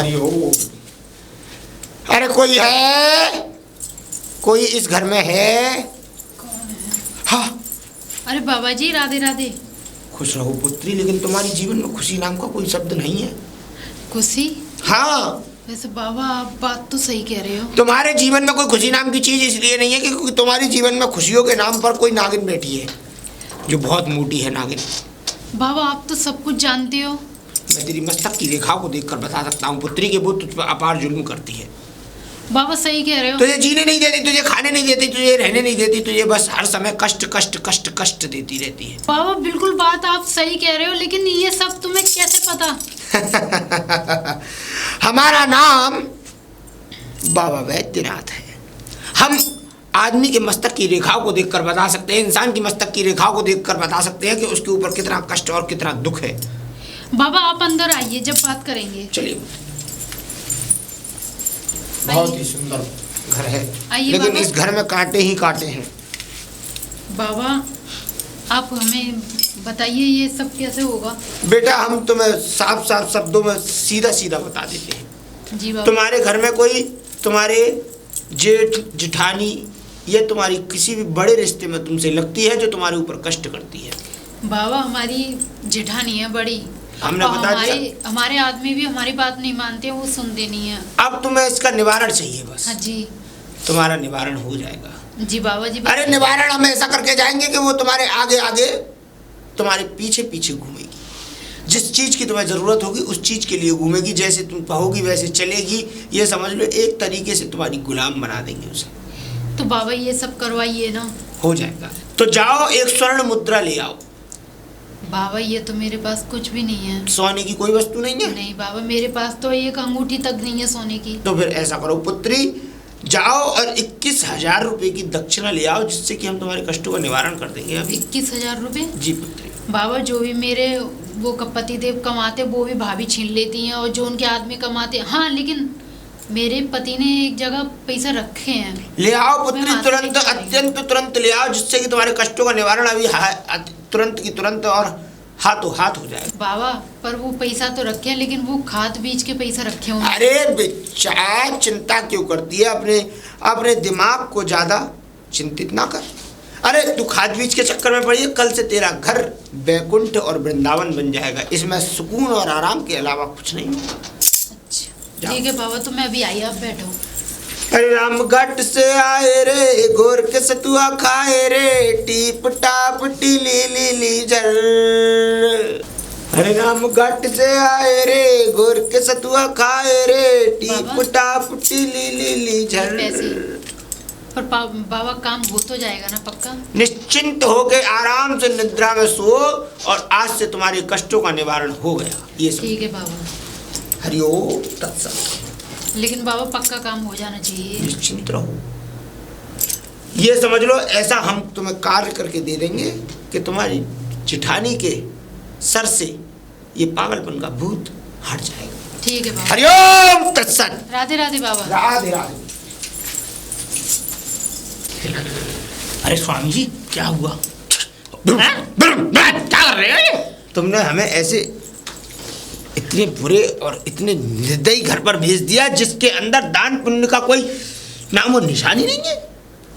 हरिओम। अरे कोई है? कोई इस घर में है? कौन है? हाँ। अरे बाबा जी, राधे राधे। खुश रहो पुत्री, लेकिन तुम्हारे जीवन में खुशी नाम का कोई शब्द नहीं है। खुशी? हाँ। वैसे बाबा आप बात तो सही कह रहे हो। तुम्हारे जीवन में कोई खुशी नाम की चीज इसलिए नहीं है क्योंकि तुम्हारे जीवन में खुशियों के नाम पर कोई नागिन बैठी है, जो बहुत मोटी है नागिन। बाबा आप तो सब कुछ जानते हो। मैं तेरी मस्तक की रेखा को देखकर बता सकता हूँ पुत्री कि वो तुझ पर अपार जुल्म करती है। बाबा सही कह रहे हो। तुझे जीने नहीं देती, तुझे खाने नहीं देती, तुझे रहने नहीं देती, तुझे बस हर समय कष्ट कष्ट कष्ट कष्ट देती रहती है। बाबा बिल्कुल बात आप सही कह रहे हो, लेकिन ये सब तुम्हें कैसे पता? हमारा नाम बाबा वैद्यनाथ है। हम आदमी के मस्तक की रेखाओं को देखकर बता सकते हैं, इंसान की मस्तक की रेखाओं को देखकर बता सकते हैं कि उसके ऊपर कितना कष्ट और कितना दुख है। बाबा आप अंदर आइए, जब बात करेंगे। चलिए। बहुत ही सुंदर घर है, लेकिन इस घर में कांटे ही कांटे हैं। बाबा आप हमें बताइए ये सब कैसे होगा? बेटा हम तुम्हें साफ साफ शब्दों में सीधा सीधा बता देते हैं। जी बाबा। तुम्हारे घर में कोई तुम्हारे जेठ जेठानी या तुम्हारी किसी भी बड़े रिश्ते में तुमसे लगती है जो तुम्हारे ऊपर कष्ट करती है। बाबा हमारी जेठानी है बड़ी, हमने बता दिया। हमारे आदमी भी हमारी बात नहीं मानते, वो सुनते नहीं है। अब तुम्हें इसका निवारण चाहिए बस। हाँ जी। तुम्हारा निवारण हो जाएगा। जी बाबा जी। अरे निवारण हम ऐसा करके जाएंगे कि वो तुम्हारे आगे आगे तुम्हारे पीछे पीछे घूमेगी। जिस चीज की तुम्हें जरूरत होगी उस चीज के लिए घूमेगी, जैसे तुम कहोगी वैसे चलेगी। ये समझ लो एक तरीके से तुम्हारी गुलाम बना देंगे उसे। तो बाबा ये सब करवाइए ना। हो जाएगा। तो जाओ एक स्वर्ण मुद्रा ले आओ। बाबा ये तो मेरे पास कुछ भी नहीं है। सोने की कोई वस्तु नहीं है? नहीं बाबा, मेरे पास तो एक अंगूठी तक नहीं है सोने की। तो फिर ऐसा करो पुत्री, जाओ और 21,000 रुपए की दक्षिणा ले आओ, जिससे कि हम तुम्हारे कष्टों का निवारण कर देंगे। अभी 21,000 रुपए? जी पुत्री। बाबा जो भी मेरे वो पति देव कमाते वो भी भाभी छीन लेती हैं, और जो उनके आदमी कमाते। हाँ लेकिन मेरे पति ने एक जगह पैसा रखे हैं। ले आओ पुत्री, तुरंत, अत्यंत तुरंत ले आओ, जिससे कि तुम्हारे कष्टों का निवारण अभी तुरंत की तुरंत और हाथों हाथ हो जाएगा। बाबा पर वो पैसा तो रखे हैं, लेकिन वो खाद बीज के पैसा रखे होंगे। अरे बेचा, चिंता क्यों करती है? अपने दिमाग को ज्यादा चिंतित ना कर। अरे तू खाद बीज के चक्कर में पड़ी है, कल से तेरा घर बैकुंठ और वृंदावन बन जाएगा। इसमें सुकून और आराम के अलावा कुछ नहीं होगा। अच्छा ठीक है बाबा, तो मैं अभी आई, आप बैठो। अरे राम घाट से आए रे, गोर के सतुआ खाए रे, टीप टाप टीली लीली जल। अरे राम घाट से आए रे, गोर के सतुआ खाए रे, टीप टाप टीली लीली जल। पर बाबा काम हो तो जाएगा ना पक्का? निश्चिंत होके आराम से निद्रा में सो, और आज से तुम्हारे कष्टों का निवारण हो गया। ये सब ठीक है बाबा। हरिओम तत्सत। लेकिन बाबा पक्का काम हो जाना चाहिए। निश्चिंत रहो। ये समझ लो ऐसा हम तुम्हें कार्य करके दे देंगे कि तुम्हारी जेठानी के सर से ये पागलपन का भूत हट जाएगा। ठीक है बाबा। हरिओम तत्सत। राधे राधे बाबा। राधे राधे। अरे स्वामी जी क्या हुआ? क्या कर रहे हो? तुमने हमें ऐसे इतने बुरे और इतने निर्दयी घर पर भेज दिया जिसके अंदर दान पुण्य का कोई नाम और निशानी नहीं है।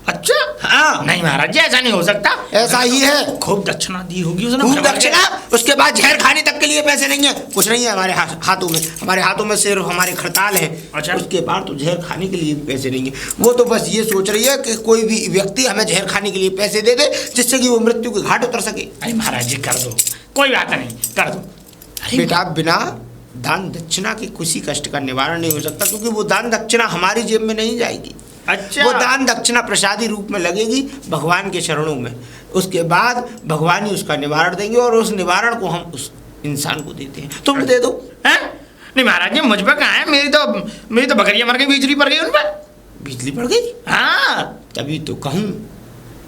अच्छा हाँ। नहीं महाराज जी, ऐसा नहीं हो सकता। ऐसा ही है। खूब दक्षिणा दी होगी उसने। खूब दक्षिणा, उसके बाद जहर खाने तक के लिए पैसे नहीं है, कुछ नहीं है हमारे हाथों में। हमारे हाथों में सिर्फ हमारे खड़ताल है। अच्छा। उसके बाद तो जहर खाने के लिए पैसे नहीं है। वो तो बस ये सोच रही है कि कोई भी व्यक्ति हमें जहर खाने के लिए पैसे दे दे, जिससे कि वो मृत्यु के घाट उतर सके। अरे महाराज जी कर दो, कोई बात नहीं, कर दो। बेटा बिना दान दक्षिणा की किसी कष्ट का निवारण नहीं हो सकता, क्योंकि वो दान दक्षिणा हमारी जेब में नहीं जाएगी। अच्छा। वो दान दक्षिणा प्रसादी रूप में लगेगी भगवान के चरणों में। उसके बाद भगवान ही उसका निवारण देंगे, और उस निवारण को हम उस इंसान को देते हैं। तुम दे दो। हैं? नहीं महाराज जी मुझ पर कहाँ है? मेरी तो बकरियां मर गई, बिजली पड़ गई उन पर। बिजली पड़ गई? हाँ। तभी तो कहूँ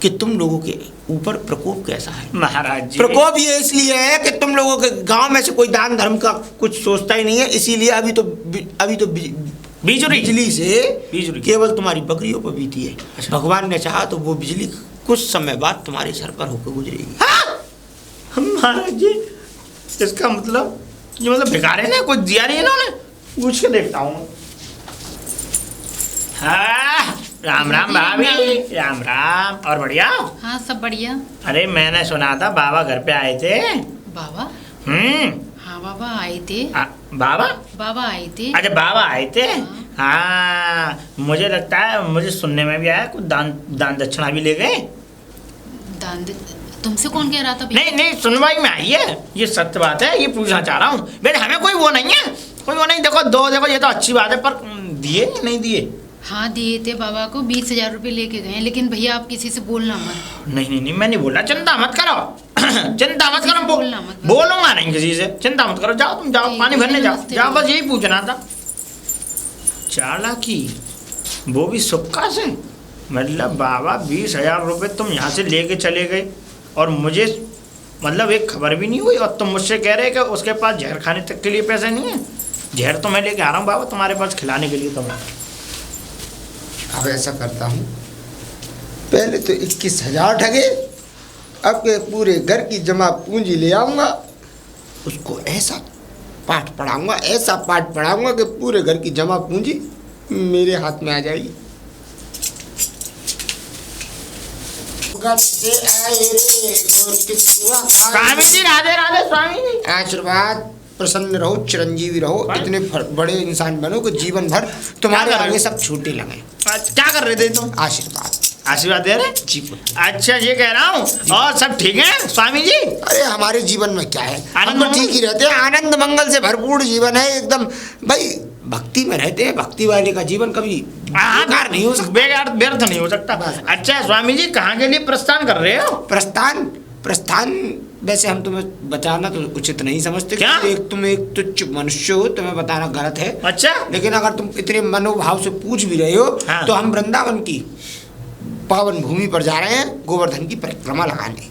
कि तुम लोगों के ऊपर प्रकोप कैसा है। महाराज जी प्रकोप ये इसलिए है कि तुम लोगों के गांव में से कोई दान धर्म का कुछ सोचता ही नहीं है, इसीलिए अभी तो बिजली से केवल तुम्हारी बकरियों पर बीती है। अच्छा। भगवान ने चाहा तो वो बिजली कुछ समय बाद तुम्हारे सर पर होकर गुजरेगी। हाँ? महाराज जी इसका मतलब ये भिखारी ने कुछ दिया नहीं इन्होंने? पूछ के देखता हूँ। हाँ, राम राम भाभी, राम राम। और बढ़िया? हाँ सब बढ़िया। अरे मैंने सुना था बाबा घर पे आए थे। बाबा? हाँ बाबा आए थे। बाबा? बाबा आए थे। अच्छा बाबा आए थे। हाँ। हाँ, मुझे लगता है, मुझे सुनने में भी आया कुछ दान दक्षिणा भी ले गए। तुमसे कौन कह रहा था भैया? नहीं सुनवाई में आई है, ये सत्य बात है, ये पूछना चाह रहा हूँ। बेटे हमें कोई वो नहीं है, कोई वो नहीं। देखो ये तो अच्छी बात है, पर दिए नहीं दिए? हाँ दिए थे बाबा को, 20,000 रुपये लेके गए। लेकिन भैया आप किसी से बोलना मत। नहीं मैं नहीं बोल रहा, चिंता मत करो। चिंता मत करो, बोलना मत। बोलूंगा नहीं किसी से, चिंता मत करो। जाओ तुम, जाओ पानी भरने जाओ, बस यही पूछना था। चालाकी, वो भी सुक्का से। मतलब बाबा 20,000 रुपये तुम यहाँ से लेके चले गए और मुझे मतलब एक खबर भी नहीं हुई, और तुम मुझसे कह रहे कि उसके पास जहर खाने तक के लिए पैसे नहीं है। जहर तो मैं लेके आ रहा हूँ बाबा तुम्हारे पास खिलाने के लिए तुम्हें। अब ऐसा करता हूँ, पहले तो 21,000 ठगे, अब के पूरे घर की जमा पूंजी ले आऊँगा, उसको ऐसा पाठ पढ़ाऊँगा कि पूरे घर की जमा पूंजी मेरे हाथ में आ जाएगी। स्वामी जी राधे राधे। स्वामी जी आशीर्वाद, प्रसन्न रहो, चिरंजीवी रहो, इतने बड़े इंसान बनो कि जीवन भर तुम्हारे आगे सब छोटे लगे। क्या कर रहे थे तुम? आशीर्वाद दे रहे जी। अच्छा ये कह रहा हूँ, और सब ठीक है स्वामी जी? अरे हमारे जीवन में क्या है, आनंद हम तो ठीक ही रहते हैं, आनंद मंगल से भरपूर जीवन है एकदम। भाई भक्ति में रहते हैं, भक्ति वाले का जीवन कभी बेकार नहीं हो सकता, बेकार व्यर्थ नहीं हो सकता। अच्छा स्वामी जी कहाँ के लिए प्रस्थान कर रहे हो? प्रस्थान वैसे हम तुम्हें बताना तो उचित नहीं समझते। क्या? तुम एक तुच्छ मनुष्य हो, तुम्हें बताना गलत है। अच्छा, लेकिन अगर तुम इतने मनोभाव से पूछ भी रहे हो, हाँ। तो हम वृंदावन की पावन भूमि पर जा रहे हैं गोवर्धन की परिक्रमा लगाने।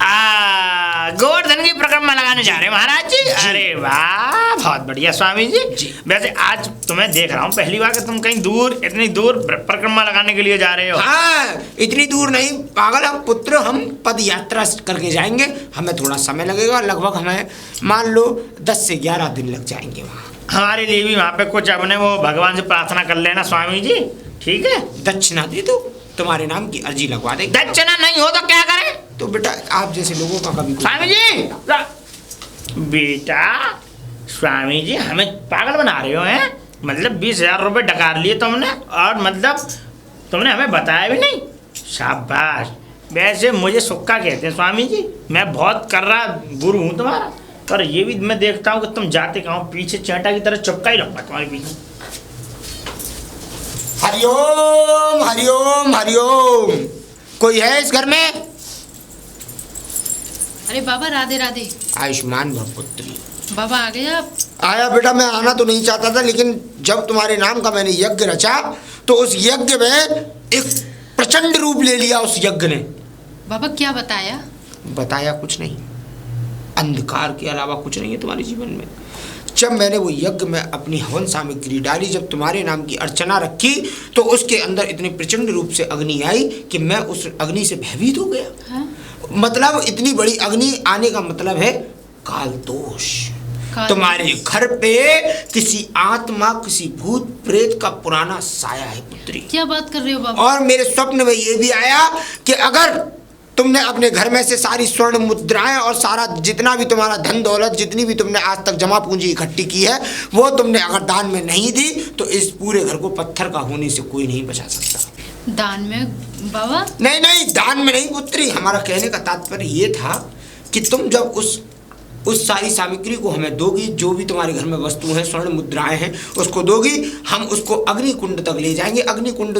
गोवर्धन की परिक्रमा लगाने जा रहे हैं महाराज जी? अरे वाह, बहुत बढ़िया स्वामी जी। वैसे आज तुम्हें देख रहा हूँ पहली बार कि तुम कहीं दूर, इतनी दूर परिक्रमा लगाने के लिए जा रहे हो। हाँ, इतनी दूर नहीं पागल हम पुत्र, हम पद यात्रा करके जाएंगे, हमें थोड़ा समय लगेगा, लगभग हमें मान लो 10 से 11 दिन लग जाएंगे वहाँ। हमारे लिए भी वहाँ पे कुछ अपने वो भगवान से प्रार्थना कर लेना स्वामी जी, ठीक है? दक्षिणा दे दो, तुम्हारे नाम की अर्जी लगवा देंगे। दक्षिणा नहीं हो तो क्या करें? तो बेटा आप जैसे लोगों का कभी स्वामी जी, बेटा स्वामी जी हमें पागल बना रहे हो हैं? मतलब 20,000 रुपये डकार लिए तुमने, और मतलब तुमने हमें बताया भी नहीं। शाबाश। वैसे मुझे सुक्का कहते हैं स्वामी जी, मैं बहुत कर रहा गुरु हूँ तुम्हारा, पर ये भी मैं देखता हूँ कि तुम जाते कहाँ पीछे चेंटा की तरह चुपका ही रहूँगा तुम्हारे पीछे। हरिओम हरिओम हरिओम। कोई है इस घर में? अरे बाबा राधे राधे। आयुष्मान भव पुत्री। बाबा आ गए आप? आया बेटा, मैं आना तो नहीं चाहता था, लेकिन जब तुम्हारे नाम का मैंने यज्ञ रचा तो उस यज्ञ में एक प्रचंड रूप ले लिया उस यज्ञ ने। बाबा क्या बताया? बताया कुछ नहीं, अंधकार के अलावा कुछ नहीं है तुम्हारे जीवन में। जब मैंने वो यज्ञ में अपनी हवन सामग्री डाली, जब तुम्हारे नाम की अर्चना रखी, तो उसके अंदर इतने प्रचंड रूप से अग्नि आई कि मैं उस अग्नि से भयभीत हो गया। हाँ? मतलब इतनी बड़ी अग्नि आने का मतलब है काल दोष। तुम्हारे घर पे किसी आत्मा, किसी भूत प्रेत का पुराना साया है पुत्री। क्या बात कर रहे हो बाबा? और मेरे स्वप्न में ये भी आया कि अगर तुमने अपने घर में से सारी स्वर्ण मुद्राएं और सारा जितना भी तुम्हारा धन दौलत, जितनी भी तुमने आज तक जमा पूंजी इकट्ठी की है, वो तुमने अगर दान में नहीं दी तो इस पूरे घर को पत्थर का होने से कोई नहीं बचा सकता। दान में बाबा? नहीं, दान में नहीं पुत्री। हमारा कहने का तात्पर्य ये था कि तुम जब उस सारी सामग्री को हमें दोगी, जो भी तुम्हारे घर में वस्तु हैं, स्वर्ण मुद्राएं हैं, उसको दोगी, हम उसको अग्नि कुंड तक ले जाएंगे, अग्नि कुंड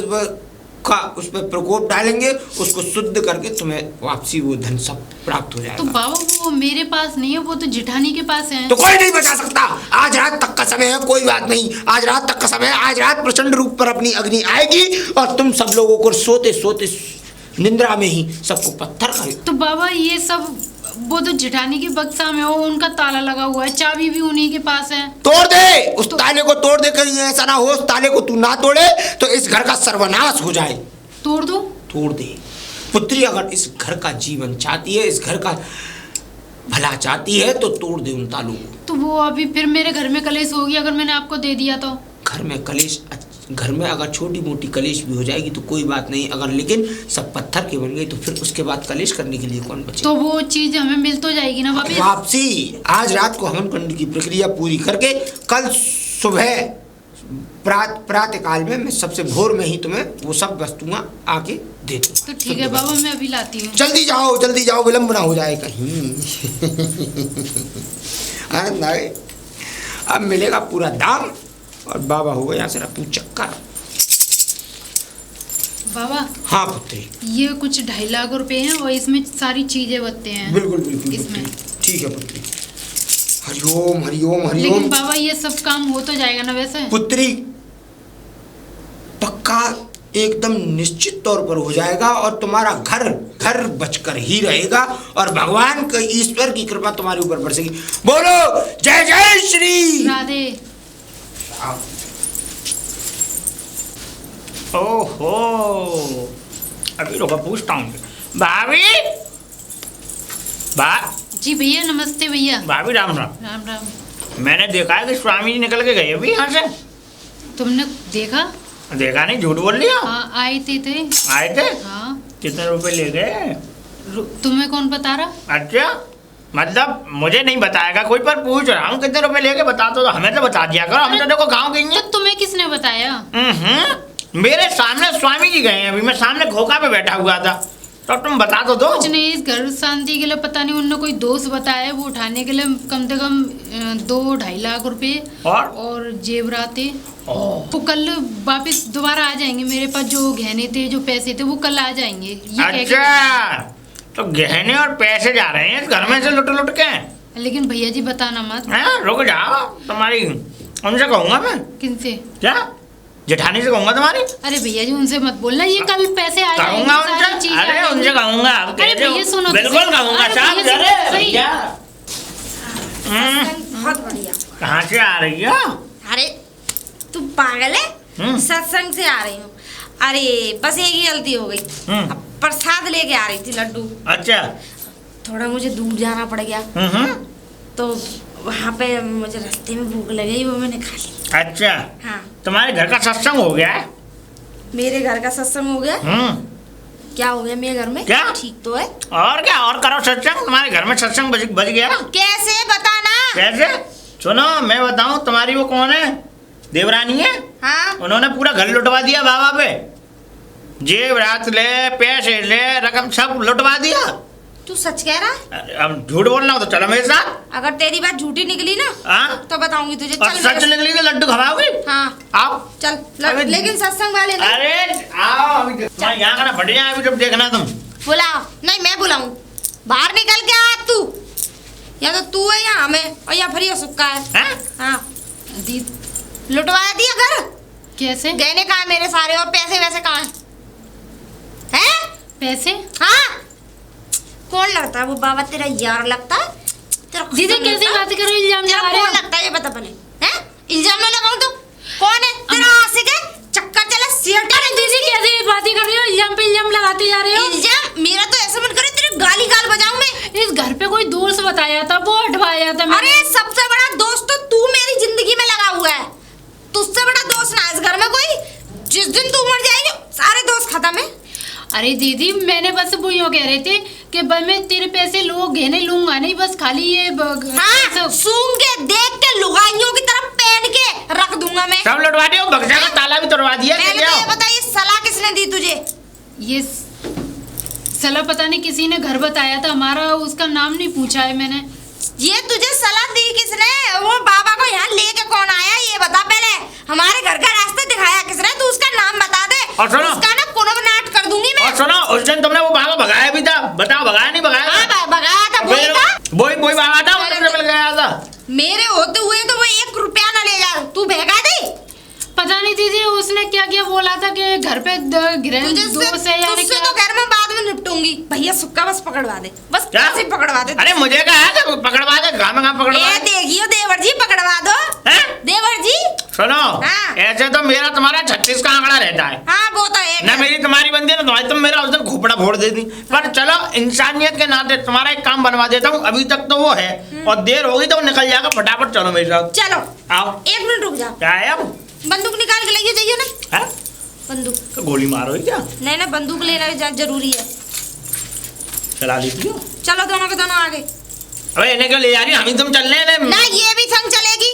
का उस पर प्रकोप डालेंगे, उसको शुद्ध करके तुम्हें वापसी वो धन सब प्राप्त हो जाएगा। तो बाबा वो मेरे पास नहीं है, वो तो जेठानी के पास है। तो कोई नहीं बचा सकता। आज रात तक का समय है, कोई बात नहीं, आज रात तक का समय है। आज रात प्रचंड रूप पर अपनी अग्नि आएगी और तुम सब लोगों को सोते सोते निंद्रा में ही सबको पत्थर खाए। तो बाबा ये सब वो तो जेठानी की बक्सा में हो, उनका ताला लगा हुआ है, चाबी भी उन्हीं के पास है। तोड़ दे उस ताले को, तोड़ दे। कहीं ऐसा ना हो उस ताले को तू ना तोड़े तो इस घर का सर्वनाश हो जाए। तोड़ दो? तोड़ दे पुत्री। अगर इस घर का जीवन चाहती है, इस घर का भला चाहती है, तो तोड़ दे उन तालों को। तो वो अभी फिर मेरे घर में कलेश होगी अगर मैंने आपको दे दिया तो? घर में कलेश, घर में अगर छोटी मोटी कलेश भी हो जाएगी तो कोई बात नहीं, अगर लेकिन सब पत्थर के बन गई तो फिर उसके बाद कलेश करने के लिए कौन बचे? तो वो चीज हमें मिल तो जाएगी ना वापस? वापसी आज रात को हवन करने की प्रक्रिया पूरी करके कल सुबह प्रातः काल में मैं सबसे भोर में ही तुम्हें वो सब वस्तुएं आके दे दूंगा। तो ठीक है बाबा, मैं अभी लाती हूँ। जल्दी जाओ, विलम्ब ना हो जाए कहीं। आनंद आए, अब मिलेगा पूरा दाम और बाबा हो गया सिर्फ तू चक्कर। बाबा हाँ पुत्री, ये कुछ 2.5 लाख रुपए हैं और इसमें सारी चीजें बत्ते हैं। बिल्कुल इसमें पुत्री। ठीक है पुत्री, हरिओम हरिओम हरिओम। लेकिन बाबा ये सब काम हो तो जाएगा ना वैसे? पुत्री पक्का एकदम निश्चित तौर पर हो जाएगा और तुम्हारा घर बचकर ही रहेगा और भगवान का ईश्वर की कृपा तुम्हारे ऊपर बरसेगी। बोलो जय जय श्री राधे। ओहो, अभी रुको पूछता हूँ। भाभी जी भैया, नमस्ते भैया। भाभी राम राम। राम राम। मैंने देखा है कि स्वामी जी निकल के गए अभी यहाँ से। तुमने देखा? देखा नहीं, झूठ बोल लिया। हाँ, आए थे। आए थे? हाँ। कितने रुपए ले गए? तुम्हें कौन बता रहा? अच्छा, मतलब मुझे नहीं बताएगा कोई, पर पूछ रहा हूँ कितने रुपए लेके बता तो हमें तो बता दिया करो, हम तो देखो गाँव गई हैं। तो तुम्हें किसने बताया? मेरे सामने स्वामी जी गए हैं, अभी मैं सामने खोखा पे बैठा हुआ था, तो तुम बता तो दो। कुछ नहीं, इस घर शांति के लिए पता नहीं उन्होंने कोई दोस्त बताया, वो उठाने के लिए कम से कम 2-2.5 लाख रुपए और जेवराते। तो कल वापस दोबारा आ जाएंगे, मेरे पास जो गहने थे, जो पैसे थे, वो कल आ जाएंगे। अच्छा, तो गहने और पैसे जा रहे हैं इस घर में से लुट के? लेकिन भैया जी बताना मत। रुक जाओ, तुम्हारी उनसे कहूँगा मैं। किनसे? क्या जेठानी से कहूँगा तुम्हारी? अरे भैया जी उनसे मत बोलना, ये कल पैसे आ जाएंगे। अरे उनसे कहूँगा, सुनो, बिल्कुल कहूँगा साहब। बहुत बढ़िया। कहाँ से आ रही हो? अरे तू पागल है? सत्संग से आ रही हूँ। अरे बस एक ही गलती हो गई, अब प्रसाद लेके आ रही थी, लड्डू। अच्छा। थोड़ा मुझे दूर जाना पड़ गया, तो वहाँ पे मुझे रास्ते में भूख लगी, वो मैंने खा ली। अच्छा। हाँ। तुम्हारे घर का सत्संग हो गया है? मेरे घर का सत्संग हो गया? क्या हो गया मेरे घर में? क्या ठीक तो है। और क्या, और करो सत्संग। तुम्हारे घर में सत्संग बज गया। कैसे बताना? कैसे? सुनो मैं बताऊं, तुम्हारी वो कौन है, देवरानी है। हाँ। उन्होंने पूरा घर लुटवा दिया बाबा पे, जेवरात ले, पैसे ले, रकम सब लुटवा दिया। तू सच कह रहा है? अब झूठ बोलना हो तो चलो मेरे साथ। अगर तेरी बात झूठी निकली ना, हाँ, तो बताऊंगी तुझे। और सच निकली तो लड्डू खवाओगी। हाँ आओ चल। लेकिन सत्संग वाले नहीं। अरे आओ, अभी यहाँ का ना फट जाए, अभी जब देखना तुम। बुलाओ। नहीं मैं बुलाऊं? बाहर निकल के आ तू, या तो तू है या हमें, और या फिर ये सुक्का है। हाँ। लुटवा दिया घर। कैसे? गहने कहाँ है मेरे सारे, और पैसे वैसे कहाँ हैं? पैसे? हाँ। कौन लगता है वो बाबा? तेरा यार लगता है? दीदी कैसी बात कर रही हो? इल्जाम लगा रहे हो? कौन लगता है ये बता पहले। हैं? इल्जाम ना लगाऊं तो कौन है? तेरा आशिक है? चक्कर चला सिर। अरे दीदी कैसी बातें कर रही हो? इल्जाम पे इल्जाम लगाते जा रहे हो। इल्जाम? मेरा तो ऐसा मन करे तेरे गाली गाल बजाऊं मैं। इस घर पे कोई दोस्त बताया था, वो हटवाया था। अरे सबसे बड़ा दोस्त तो तू मेरी जिंदगी में लगा हुआ है, तुझसे बड़ा दोस्त ना इस घर में कोई। जिस दिन तू मर जाएगी सारे दोस्त खत्म है। अरे दीदी मैंने बस वो यूँ कह रहे थे कि मैं तेरे पैसे लो, गहने लूंगा नहीं, बस खाली ये हाँ, सूंघ के देख के लुगाइयों की तरफ पहन के रख दूंगा मैं। सब लुटवा दिया, बक्सा का ताला भी तोड़वा दिया। पहले तो ये बता, ये सलाह किसने दी तुझे? ये सलाह पता नहीं किसी ने घर बताया था हमारा, उसका नाम नहीं पूछा है मैंने। ये तुझे सलाह दी किसने? वो बाबा को यहाँ लेके कौन आया ये बता पहले। हमारे घर का रास्ता दिखाया किसने? तू उसका नाम बता दे, और सुनो, उसका ना कुनब नाट कर दूंगी मैं। और सुनो, उस दिन तुमने वो बाबा भगाया भी था, बताओ भगाया नहीं भगाया? हाँ भगाया था, वही था, वही बाबा था, वो तुमने मिल गया था। मेरे होते हुए तो वो 1 रुपया ना ले जा, तू भगा दे। पता नहीं दीदी उसने क्या क्या बोला था कि घर पे गृह दोष है या तुझसे तो घर में बाद में निपटूंगी। भैया सुक्का बस पकड़वा दे, बस ऐसे पकड़वा दे। अरे मुझे कहा कि पकड़वा दे, कहाँ पकड़वा दे? देखियो देवर जी पकड़वा दो। देवर जी सुनो, ऐसे तो मेरा तुम्हारा 36 का आंकड़ा रहता है। हाँ वो तो है ना, मेरी तुम्हारी बनती है ना तुम्हारी, तुम मेरा उस दिन खोपड़ा फोड़ देती। पर चलो इंसानियत के नाते तुम्हारा एक काम बनवा देता हूँ, अभी तक तो वो है और देर होगी तो वो निकल जाएगा। फटाफट चलो मेरे साथ। चलो आओ। 1 मिनट रुक जाओ। क्या है अब? बंदूक निकाल के लेके जाइए ना। है बंदूक तो गोली मारोगी क्या? नहीं ना, बंदूक लेना भी जरूरी है। चला लेती हो? चलो दोनों के दोनों आगे। अबे इन्हें क्यों ले जा रही हो? हम ही तुम चल रहे हैं ना, ये भी संग चलेगी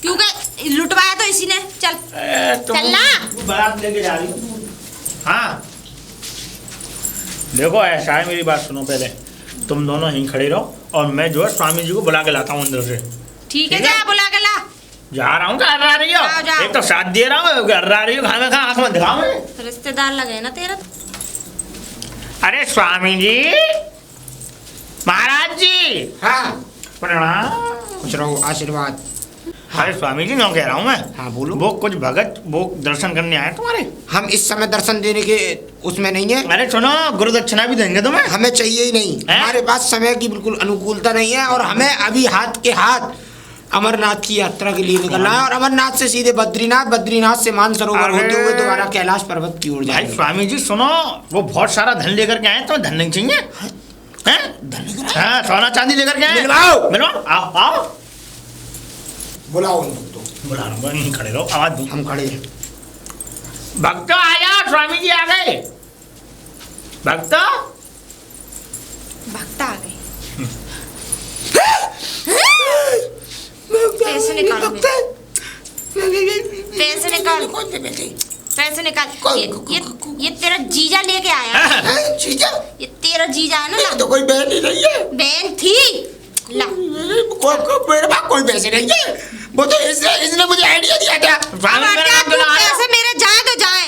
क्योंकि लुटवाया तो इसी ने। चल चल ना। बारात लेके जा रही हो? हाँ देखो ऐसा है, मेरी बात सुनो पहले, तुम दोनों यहीं खड़े रहो और मैं जो है स्वामी जी को बुला के लाता हूँ अंदर से। ठीक है, जा बुला के ला। जा रहा हूँ, क्या हर्रा रही हो? जाओ। एक तो साथ दे रहा हूँ, हर्रा रही हो, खाना खा आंख में दिखाओ मुझे। रिश्तेदार लगे ना तेरा। अरे स्वामी जी, महाराज जी, हाँ प्रणाम। कुछ रहो, आशीर्वाद। अरे स्वामी जी, क्यों कह रहा हूँ मैं? हाँ बोलो। वो कुछ भगत वो दर्शन करने आए तुम्हारे। हम इस समय दर्शन देने के उसमें नहीं है। अरे सुनो, गुरु दक्षिणा भी देंगे तुम्हें। हमें चाहिए ही नहीं, हमारे पास समय की बिल्कुल अनुकूलता नहीं है और हमें अभी हाथ के हाथ अमरनाथ की यात्रा के लिए निकलना है और अमरनाथ से सीधे बद्रीनाथ, बद्रीनाथ से मानसरोवर होते हुए दोबारा कैलाश पर्वत की ओर भाई जाएंगे। स्वामी जी सुनो, वो बहुत सारा धन लेकर के आए, तुम्हें धन नहीं चाहिए? हैं? हाँ, सोना चांदी लेकर के आए। मिलवाओ। मिलवाओ, आओ आओ। बुलाओ उनको तो। बुला रहा हूँ, नहीं खड़े रहो, आवाज दो। हम खड़े हैं। भक्त आया, स्वामी जी आ गए। भक्त भक्त आ गए। पैसे निकालो, पैसे निकाल, पैसे निकाल। ये तेरा जीजा लेके आया है। जीजा? ये तेरा जीजा है ना। ला। तो कोई बहन ही नहीं है। बहन थी। ला। मेरे पास कोई पैसे नहीं है। वो तो इसने मुझे आइडिया दिया था। पैसे मेरे जाए तो जाए।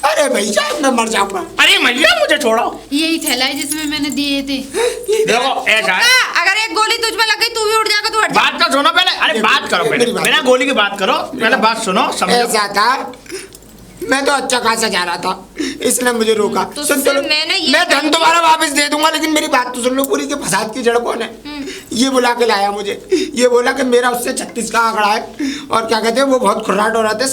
अरे भैया मैं मर जाऊंगा। अरे भैया मुझे छोड़ो। यही थैला है जिसमें मैंने दिए थे। देखो ऐसा है, अगर एक गोली तुझ में लग गई तू भी उड़ जाएगा, तू हट जा। बात तो सुनो पहले। अरे बात करो पहले, बिना गोली की बात करो, पहले बात सुनो, समझो। ऐसा था, मैं तो अच्छा खासा जा रहा था, इसने मुझे रोका। तो सुन फिर लो, मैंने ये मैं धन तुम्हारा वापस दे दूंगा, लेकिन मेरी बात तो सुन लो पूरी। के फसाद की जड़ कौन है? ये बुला के लाया मुझे। ये बोला कि मेरा उससे 36 का आंकड़ा है और क्या कहते हैं, वो बहुत खुर्राट औरत है,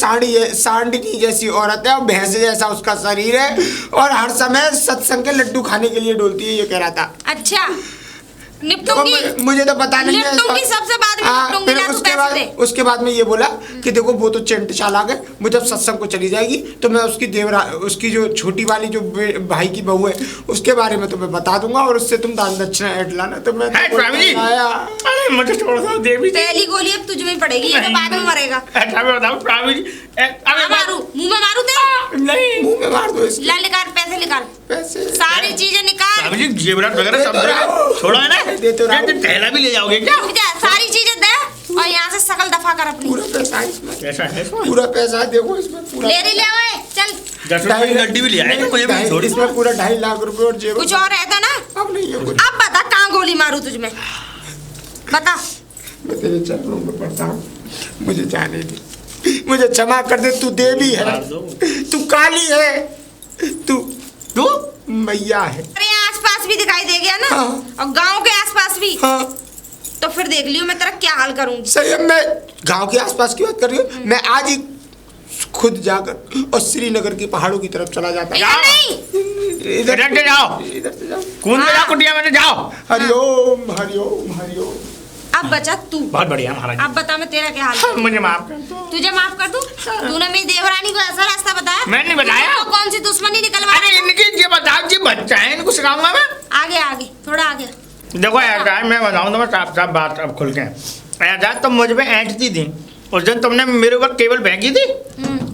सांडनी जैसी औरत है और भैंस जैसा उसका शरीर है और हर समय सत्संग के लड्डू खाने के लिए डोलती है, ये कह रहा था। अच्छा, निपटूंगी। मुझे तो पता नहीं है। निपटूंगी सबसे बाद में, निपटूंगी। फिर ना तू पैसे दे। उसके बाद में ये बोला कि देखो वो तो चेंट चालाक है, वो जब सत्संग को चली जाएगी तो मैं उसकी जो छोटी वाली जो भाई की बहू है उसके बारे में तुम्हें बता दूंगा और उससे तुम दान दक्षिणा ऐड लाना। तो मैं आया, अरे मुझे छोड़ दो देवी। पहली गोली अब तुझ में ही पड़ेगी, ये तो बाद में मरेगा। अच्छा मैं बताऊं स्वामी जी, मारू मुंह में मारू तेरे? नहीं, मुंह में मार दो इसके। ला, निकाल पैसे, निकाल पैसे, सारी चीजें निकाल। स्वामी जी जेवरात वगैरह सब दे, छोड़ो है ना। देते रहो। थैला भी ले जाओगे क्या? रुक जा, सारी चीजें दे और यहाँ से शकल दफा कर अपनी। पूरा पैसा है इसमें, कैसा है इसमें? पूरा पैसा है, देखो इसमें पूरा। ले रही ले ओए, चल। 10 रुपए की गड्डी भी ले आए, मुझे भी छोड़। इसमें पूरा 2.5 लाख रुपए और जेब। कुछ और रहता ना? अब नहीं है कुछ। अब बता कहाँ गोली मारू तुझ में, बता। मैं तेरे चरणों में पड़ता हूँ, मुझे जाने दे, मुझे क्षमा कर दे। तू देवी है, तू काली है, तू मैया है। अरे आसपास भी दिखाई दे गया ना। हाँ। और गांव के आसपास भी। हाँ तो फिर देख लियो मैं तेरा क्या हाल करूंगी। सही है। मैं गांव के आसपास की बात कर रही हूँ, मैं आज ही खुद जाकर और श्रीनगर की पहाड़ों की तरफ चला जाता। इधर नहीं, इधर से जाओ, इधर से जाओ। कूद के जाओ कुटिया में से जाओ। हरिओम हरिओम हरिओम। अब बचा तू। बहुत बढ़िया महाराज। अब बता मैं तेरा क्या हाल करूं? मुझे माफ कर दो। तुझे माफ कर दूं? तूने मेरी देवरानी को ऐसा रास्ता बताया? मैंने नहीं बताया। तो कौन सी दुश्मनी निकलवा? अरे इनकी ये बताओ, ये बच्चा है, इनको सिखाऊंगा मैं। आगे आगे थोड़ा आगे। देखो ऐसा है, मैं बताऊँ तो मैं साफ साफ बात अब खुल के। ऐसा तुम मुझ पे ऐंठती थी उस दिन, तुमने मेरे ऊपर केबल फेंकी थी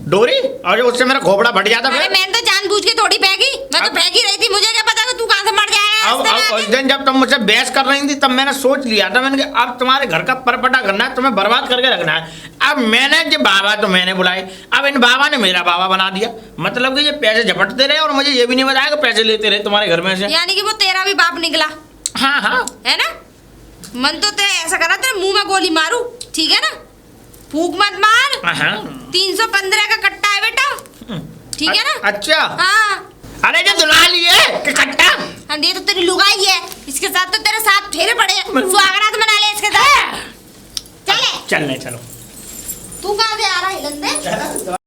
डोरी, और उससे मेरा खोपड़ा फट जाता। अरे मैंने तो जानबूझ के थोड़ी फेंकी, मैं तो फेंकी रही थी, मुझे क्या पता कि तू कहां से मर जाएगा। अब उस दिन जब तुम मुझसे बहस कर रही थी तब मैंने सोच लिया था, मैंने कहा अब तुम्हारे घर का परपटा करना है, तुम्हें बर्बाद करके रखना है। अब मैंने जो बाबा तो मैंने बुलाए, अब इन बाबा ने मेरा बाबा बना दिया। मतलब कि ये पैसे झपटते रहे और मुझे ये भी नहीं बताया कि पैसे लेते रहे तुम्हारे घर में से। यानी कि वो तेरा भी बाप निकला। हाँ हाँ है ना। मन तो तेरे ऐसा करा तेरे मुंह में गोली मारू, ठीक है ना। फूक मत मार। हाँ 315 का कट्टा है बेटा, ठीक है ना। अच्छा हाँ। अरे जो दुल्हा लिए कि कट्टा। हाँ ये तो तेरी लुगाई है, इसके साथ तो तेरे साथ फेरे पड़े हैं। सुहागरात मना ले इसके साथ। चले चलने चलो। तू कहाँ से आ रहा है लंदे?